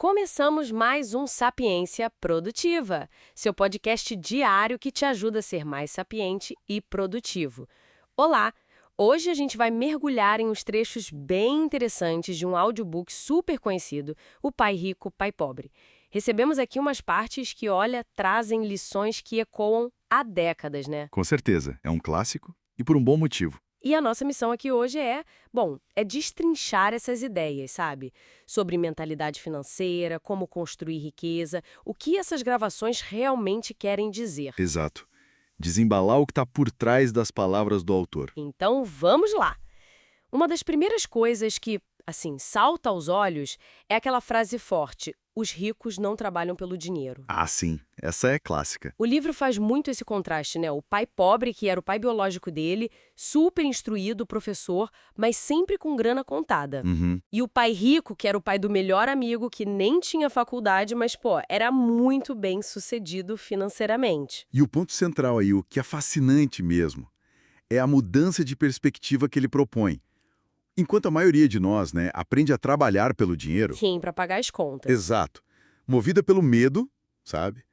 Começamos mais um Sapiência Produtiva, seu podcast diário que te ajuda a ser mais sapiente e produtivo. Olá! Hoje a gente vai mergulhar em uns trechos bem interessantes de um audiobook super conhecido, O Pai Rico, Pai Pobre. Recebemos aqui umas partes que, olha, trazem lições que ecoam há décadas, né? Com certeza, é um clássico e por um bom motivo. E a nossa missão aqui hoje é destrinchar essas ideias, sabe? Sobre mentalidade financeira, como construir riqueza, o que essas gravações realmente querem dizer. Exato. Desembalar o que está por trás das palavras do autor. Então, vamos lá! Uma das primeiras coisas que, assim, salta aos olhos é aquela frase forte: os ricos não trabalham pelo dinheiro. Ah, sim, essa é clássica. O livro faz muito esse contraste, né? O pai pobre, que era o pai biológico dele, super instruído, professor, mas sempre com grana contada. Uhum. E o pai rico, que era o pai do melhor amigo, que nem tinha faculdade, mas, era muito bem sucedido financeiramente. E o ponto central aí, o que é fascinante mesmo, é a mudança de perspectiva que ele propõe. Enquanto a maioria de nós, aprende a trabalhar pelo dinheiro. Sim, para pagar as contas. Exato. Movida pelo medo, sabe?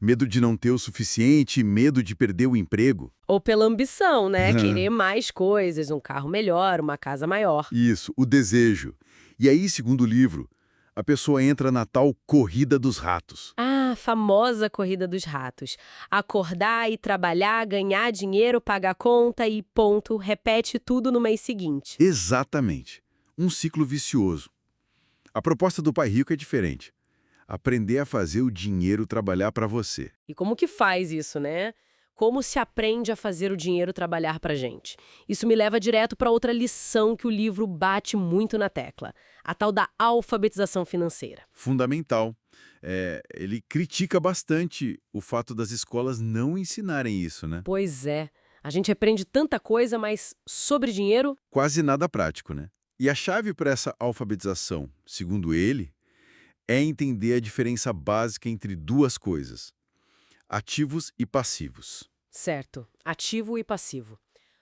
Medo de não ter o suficiente, medo de perder o emprego. Ou pela ambição, né? Querer mais coisas, um carro melhor, uma casa maior. Isso, o desejo. E aí, segundo o livro, a pessoa entra na tal corrida dos ratos. Ah, a famosa corrida dos ratos. Acordar e trabalhar, ganhar dinheiro, pagar conta e ponto, repete tudo no mês seguinte. Exatamente. Um ciclo vicioso. A proposta do Pai Rico é diferente. Aprender a fazer o dinheiro trabalhar para você. E como que faz isso, né? Como se aprende a fazer o dinheiro trabalhar pra gente? Isso me leva direto para outra lição que o livro bate muito na tecla, a tal da alfabetização financeira. Fundamental. Ele critica bastante o fato das escolas não ensinarem isso, né? Pois é, a gente aprende tanta coisa, mas sobre dinheiro? Quase nada prático, né? E a chave para essa alfabetização, segundo ele, é entender a diferença básica entre duas coisas: ativos e passivos. Certo, ativo e passivo.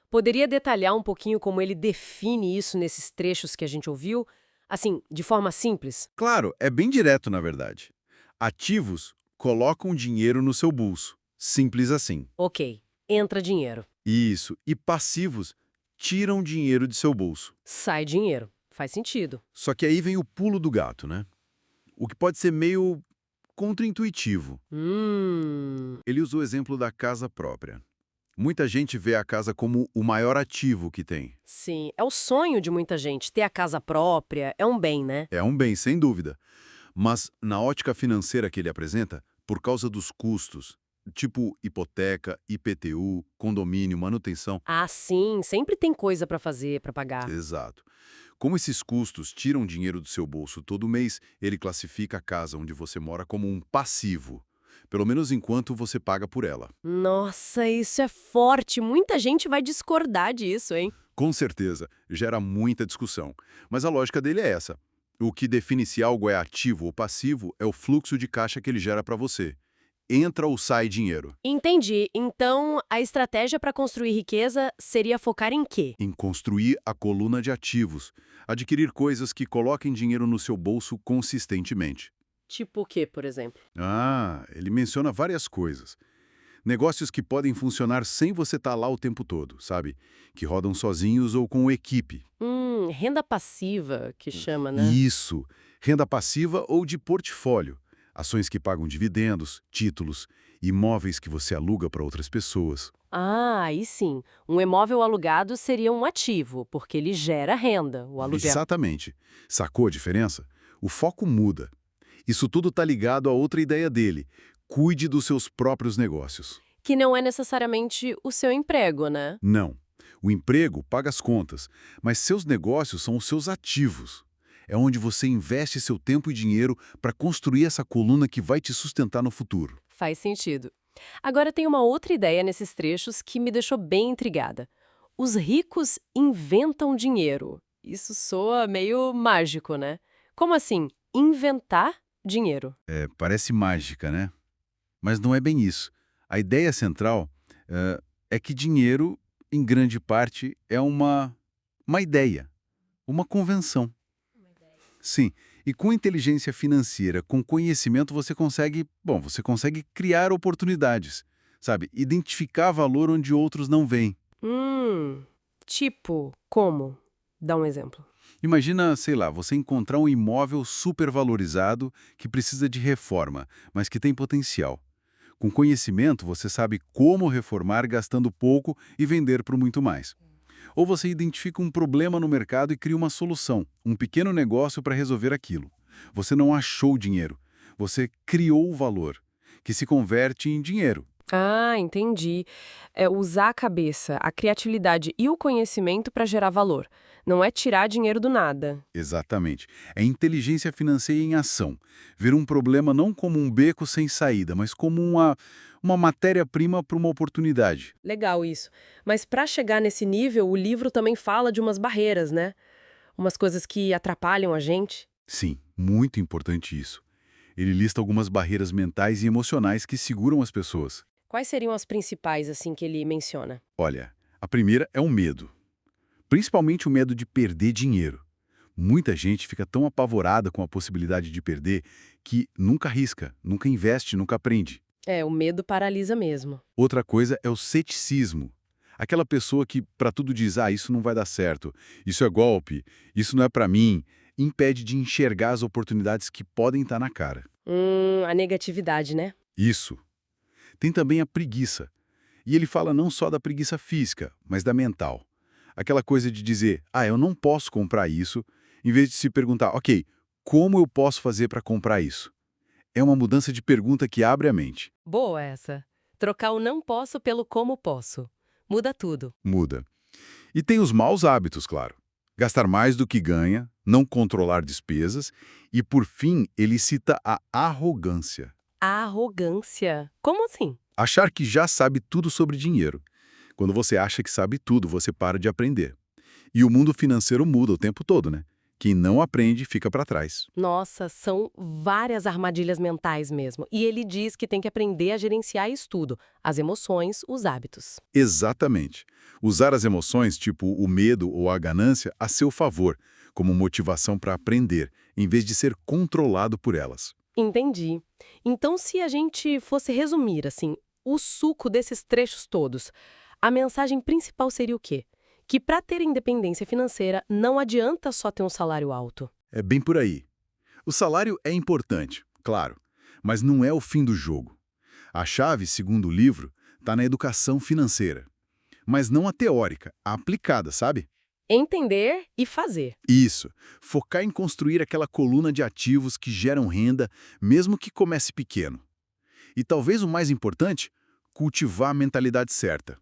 Poderia detalhar um pouquinho como ele define isso nesses trechos que a gente ouviu? Assim, de forma simples? Claro, é bem direto, na verdade. Ativos colocam dinheiro no seu bolso. Simples assim. Ok, entra dinheiro, Isso. E passivos tiram dinheiro de seu bolso. sai dinheiro. Faz sentido. Só que aí vem o pulo do gato, né? O que pode ser meio contraintuitivo. Hum. Ele usou o exemplo da casa própria. Muita gente vê a casa como o maior ativo que tem. Sim, é o sonho de muita gente. Ter a casa própria é um bem, né? É um bem, sem dúvida. Mas, na ótica financeira que ele apresenta, por causa dos custos, tipo hipoteca, IPTU, condomínio, manutenção. Ah, sim, sempre tem coisa pra fazer, pra pagar. Exato. Como esses custos tiram dinheiro do seu bolso todo mês, ele classifica a casa onde você mora como um passivo. Pelo menos enquanto você paga por ela. Nossa, isso é forte. Muita gente vai discordar disso, hein? Com certeza, gera muita discussão. Mas a lógica dele é essa. O que define se algo é ativo ou passivo é o fluxo de caixa que ele gera para você. Entra ou sai dinheiro. Entendi. Então, a estratégia para construir riqueza seria focar em quê? Em construir a coluna de ativos. Adquirir coisas que coloquem dinheiro no seu bolso consistentemente. Tipo o quê, por exemplo? Ele menciona várias coisas. Negócios que podem funcionar sem você estar lá o tempo todo, sabe? Que rodam sozinhos ou com equipe. Renda passiva, que chama, né? Isso. Renda passiva ou de portfólio. Ações que pagam dividendos, títulos, imóveis que você aluga para outras pessoas. Ah, aí sim. Um imóvel alugado seria um ativo, porque ele gera renda, o aluguel. Exatamente. Sacou a diferença? O foco muda. Isso tudo está ligado a outra ideia dele. Cuide dos seus próprios negócios. Que não é necessariamente o seu emprego, né? Não. O emprego paga as contas, mas seus negócios são os seus ativos. É onde você investe seu tempo e dinheiro para construir essa coluna que vai te sustentar no futuro. Faz sentido. Agora tem uma outra ideia nesses trechos que me deixou bem intrigada. Os ricos inventam dinheiro. Isso soa meio mágico, né? Como assim? Inventar dinheiro? Parece mágica, né? Mas não é bem isso. A ideia central é que dinheiro, em grande parte, é uma ideia, uma convenção. Sim, E com inteligência financeira, com conhecimento, você consegue criar oportunidades, sabe? Identificar valor onde outros não veem. Tipo, como? Dá um exemplo. Imagina, sei lá, você encontrar um imóvel supervalorizado que precisa de reforma, mas que tem potencial. Com conhecimento, você sabe como reformar gastando pouco e vender por muito mais. Ou você identifica um problema no mercado e cria uma solução, um pequeno negócio para resolver aquilo. Você não achou o dinheiro, você criou o valor, que se converte em dinheiro. Ah, entendi. É usar a cabeça, a criatividade e o conhecimento para gerar valor. Não é tirar dinheiro do nada. Exatamente. É inteligência financeira em ação. Ver um problema não como um beco sem saída, mas como uma matéria-prima para uma oportunidade. Legal isso. Mas para chegar nesse nível, o livro também fala de umas barreiras, né? Umas coisas que atrapalham a gente. Sim, muito importante isso. Ele lista algumas barreiras mentais e emocionais que seguram as pessoas. Quais seriam as principais, assim, que ele menciona? Olha, a primeira é o medo. Principalmente o medo de perder dinheiro. Muita gente fica tão apavorada com a possibilidade de perder que nunca arrisca, nunca investe, nunca aprende. É, o medo paralisa mesmo. Outra coisa é o ceticismo. Aquela pessoa que para tudo diz, isso não vai dar certo, isso é golpe, isso não é para mim, impede de enxergar as oportunidades que podem estar na cara. A negatividade, né? Isso. Tem também a preguiça. E ele fala não só da preguiça física, mas da mental. Aquela coisa de dizer, eu não posso comprar isso, em vez de se perguntar, ok, como eu posso fazer para comprar isso? É uma mudança de pergunta que abre a mente. Boa essa. Trocar o não posso pelo como posso. Muda tudo. Muda. E tem os maus hábitos, claro. Gastar mais do que ganha, não controlar despesas e, por fim, ele cita a arrogância. A arrogância. Como assim? Achar que já sabe tudo sobre dinheiro. Quando você acha que sabe tudo, você para de aprender. E o mundo financeiro muda o tempo todo, né? Quem não aprende fica para trás. Nossa, são várias armadilhas mentais mesmo. E ele diz que tem que aprender a gerenciar isso tudo. As emoções, os hábitos. Exatamente. Usar as emoções, tipo o medo ou a ganância, a seu favor, como motivação para aprender, em vez de ser controlado por elas. Entendi. Então, se a gente fosse resumir, assim, o suco desses trechos todos, a mensagem principal seria o quê? Que para ter independência financeira não adianta só ter um salário alto. É bem por aí. O salário é importante, claro, mas não é o fim do jogo. A chave, segundo o livro, está na educação financeira. Mas não a teórica, a aplicada, sabe? Entender e fazer. Isso. Focar em construir aquela coluna de ativos que geram renda, mesmo que comece pequeno. E talvez o mais importante, cultivar a mentalidade certa.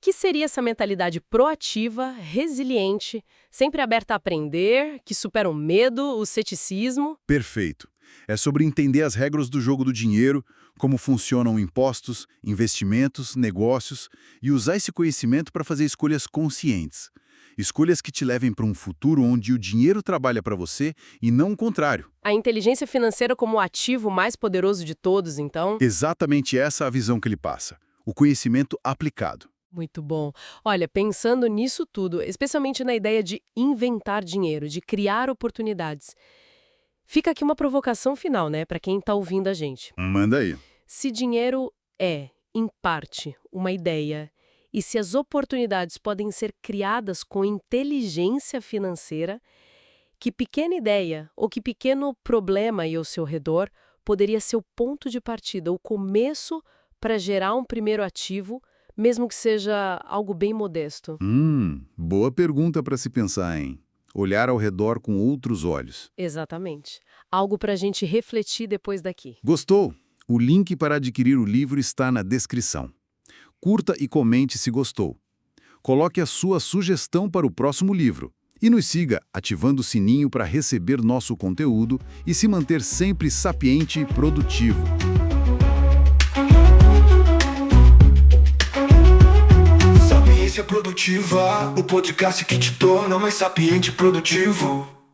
Que seria essa mentalidade proativa, resiliente, sempre aberta a aprender, que supera o medo, o ceticismo? Perfeito. É sobre entender as regras do jogo do dinheiro, como funcionam impostos, investimentos, negócios, e usar esse conhecimento para fazer escolhas conscientes. Escolhas que te levem para um futuro onde o dinheiro trabalha para você e não o contrário. A inteligência financeira como o ativo mais poderoso de todos, então? Exatamente essa a visão que ele passa. O conhecimento aplicado. Muito bom. Olha, pensando nisso tudo, especialmente na ideia de inventar dinheiro, de criar oportunidades, fica aqui uma provocação final, né, para quem está ouvindo a gente. Manda aí. Se dinheiro é, em parte, uma ideia, e se as oportunidades podem ser criadas com inteligência financeira, que pequena ideia ou que pequeno problema aí ao seu redor poderia ser o ponto de partida, o começo para gerar um primeiro ativo, mesmo que seja algo bem modesto? Boa pergunta para se pensar, hein? Olhar ao redor com outros olhos. Exatamente. Algo para a gente refletir depois daqui. Gostou? O link para adquirir o livro está na descrição. Curta e comente se gostou. Coloque a sua sugestão para o próximo livro. E nos siga ativando o sininho para receber nosso conteúdo e se manter sempre sapiente e produtivo. Sapiência Produtiva, o podcast que te torna mais sapiente e produtivo.